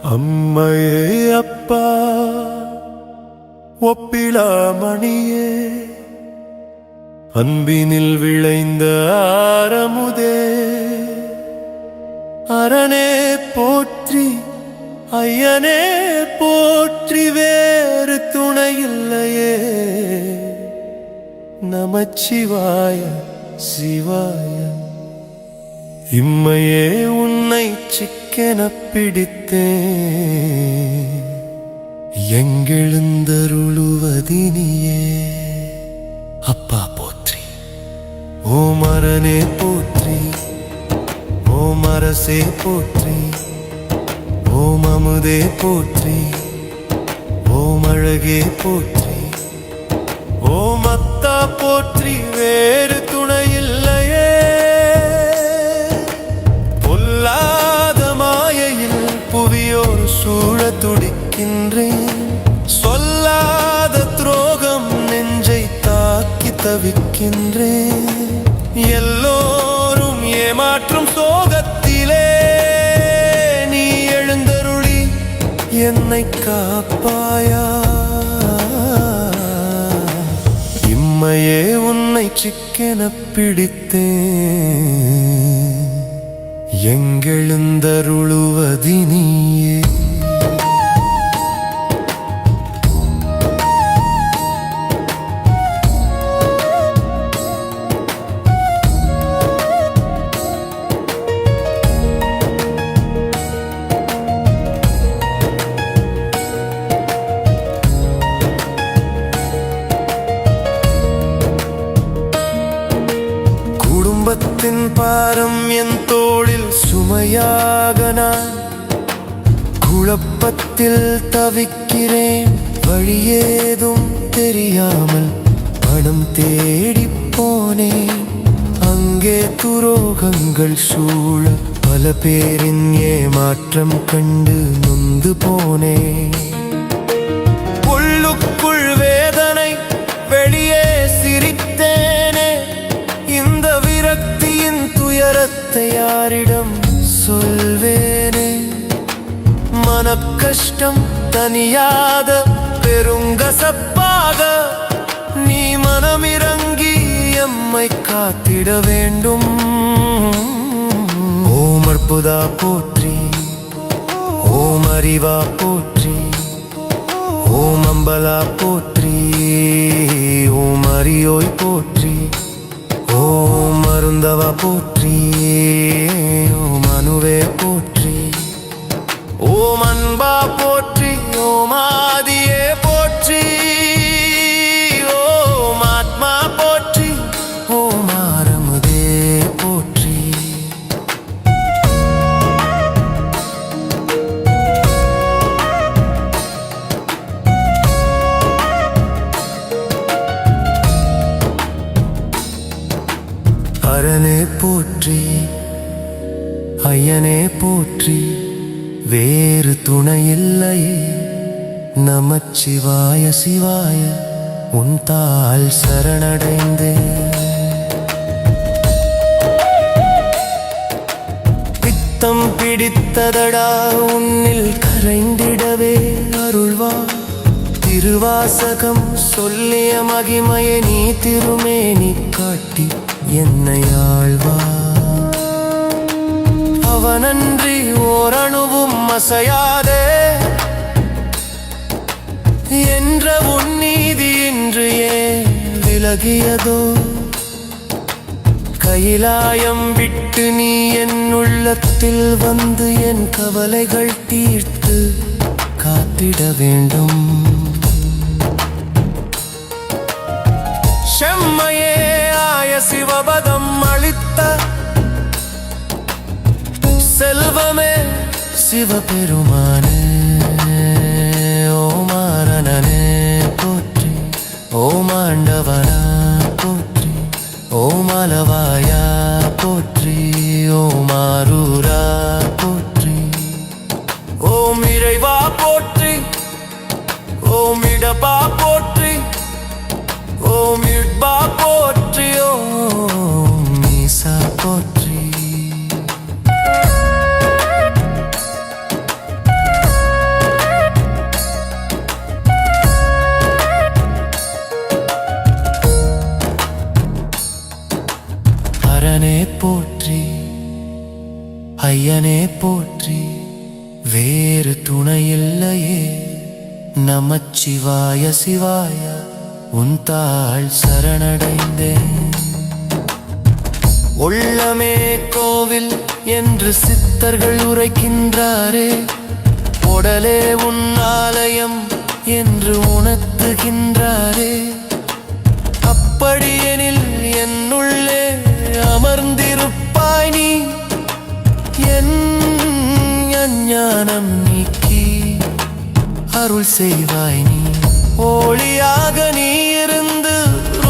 அம்மையே அப்பா ஒப்பிலாமணியே அன்பினில் விளைந்த ஆரமுதே அரணே போற்றி ஐயனே போற்றி வேறு துணையில்லையே நமச்சிவாய சிவாய இம்மையே உன்னை சிக்கென பிடித்தேன் எங்கெழுந்தருளுவதினியே அப்பா போற்றி ஓம் அரணே போற்றி ஓம் அரசே போற்றி ஓம் அமுதே போற்றி ஓம் அழகே போற்றி ஓம் அத்தா போற்றி வேறு துணையில்லையே பொல்லாத மாயையில் புவியோர் சூழ துடிக்கின்றேன் சொல்லாத துரோகம் நெஞ்சை தாக்கி தவிக்கின்றேன் எல்லோரும் ஏமாற்றும் சோகத்திலே நீ எழுந்தருளி என்னை காப்பாயா இம்மையே உன்னை சிக்கென பிடித்தேன் எங்கெழுந்தருளுவதினியே குடும்பத்தின் பாரம் என் தோளில் சுமையாக நான் குழப்பத்தில் தவிக்கிறேன் வழியேதும் தெரியாமல் பணம் தேடி போனேன் அங்கே துரோகங்கள் சூழ பல பேரின் ஏமாற்றம் கண்டு நொந்து போனேன் உள்ளுக்குள் வேதனை வெளியே சிரித்தேனே இந்த விரக்தியின் துயரத்தை யாரிடம் சொல்வேனே மனக்கஷ்டம் தனியாத பெருங்கசப்பாக நீ மனமிறங்கி எம்மை காத்திட வேண்டும் ஓம் அற்புதா போற்றி ஓம் அறிவா போற்றி ஓம் அம்பலா போற்றி ஓம் அரியோய் போற்றி ஓம் அருந்தவா போற்றி ஓம் அனுவே போற்றி ஓம் அன்பா போற்றி ஓம் ஆதியே போற்றி ஓம் ஆத்மா போற்றி ஓம் ஆரமுதே போற்றி அரணே போற்றி ஐயனே போற்றி வேறு துணையில்லையே நமச்சிவாய சிவாய உன் தாள் சரணடைந்தேன் பித்தம் பிடித்ததடா உன்னில் கரைந்திடவே அருள்வா திருவாசகம் சொல்லிய மகிமையை நீ திருமேனி காட்டி என்னை ஆழ்வா அவனன்றி ஓரணுவும் அசையாதே என்ற உன் நீதி இன்று ஏன் விலகியதோ கைலாயம் விட்டு நீ என் உள்ளத்தில் வந்து என் கவலைகள் தீர்த்து காத்திட வேண்டும் செம்மையே ஆய சிவபதம் அளித்த செல்வமே சிவபெருமானே ஓம் ஆரணனே போற்றி ஓம் ஆண்டவனா போற்றி ஓம் அளவாயா போற்றி ஓம் ஆரூரா போற்றி ஓம் இறைவா போற்றி ஓம் இடபா போற்றி ஓம் இட்பா போற்றி ஓம் ஈசா போற்றி ஐயனே போற்றி வேறு துணையில்லையே நமச்சிவாய சிவாய உன் தாள் சரணடைந்தேன். உள்ளமே கோவில் என்று சித்தர்கள் உரைக்கின்றாரே, உடலே உன் ஆலயம் என்று உணர்த்துகின்றாரே. அப்படியெனில் என்னுள்ளே அமர்ந்திருப்பாய் நீ, என் அஞ்ஞானம் நீக்கி அருள் செய்வாய் நீ. ஒளியாக நீ இருந்து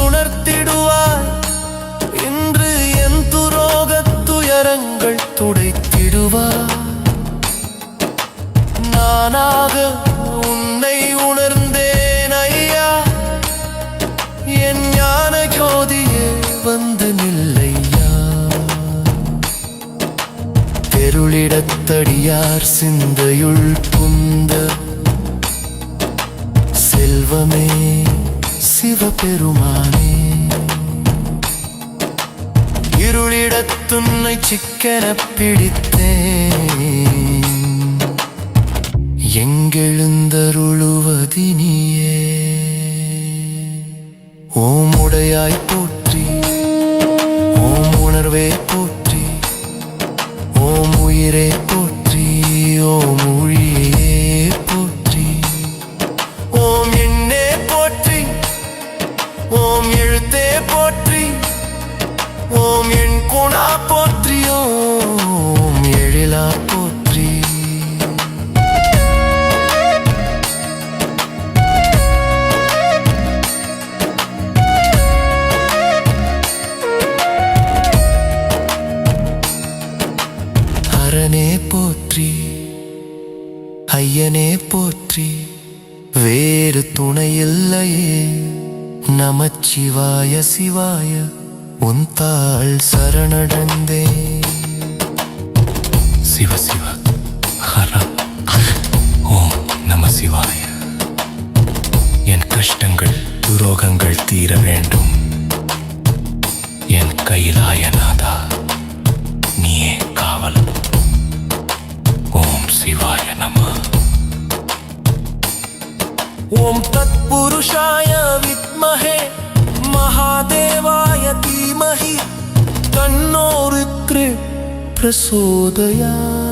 உணர்த்திடுவாய், இன்று என் துரோகத் துயரங்கள் துடைத்திடுவாய். நானாக உன்னை உணர்ந்தேன் ஐயா, என் ஞான ஜோதியே வந்து நில்லையா. தெருளிடத்தடியார் சிந்தையுள் புந்த செல்வமே சிவபெருமானே, இருளிடத்துன்னை சிக்கென பிடித்தேன், எங்கெழுந்தருளுவதினியே. ஓம் உடையாய் போற்றி, ஓம் உணர்வே போற்றி, ஓம் உயிரே போற்றி, ஓம் ஒளியே போற்றி, ஓம் எண்ணே போற்றி, ஓம் எழுத்தே போற்றி, ஓம் என் குணா போற்றி, ஓம் எழிலா போற்றி. ஹரனே போற்றி, ஐயனே போற்றி, வேறு துணையில்லையே நமச்சிவாய சிவாய உன் தாள் சரணடைந்தேன். சிவ சிவ ஹர ஓம் நம சிவாய. என் கஷ்டங்கள் துரோகங்கள் தீர வேண்டும். என் கைலாயநாதா நீயே காவல். ஓம் சிவாய நம. ஓம் தத்புருஷாய வித்மஹே महादेवाय धीमहि तन्नो रुद्र प्रचोदयात्.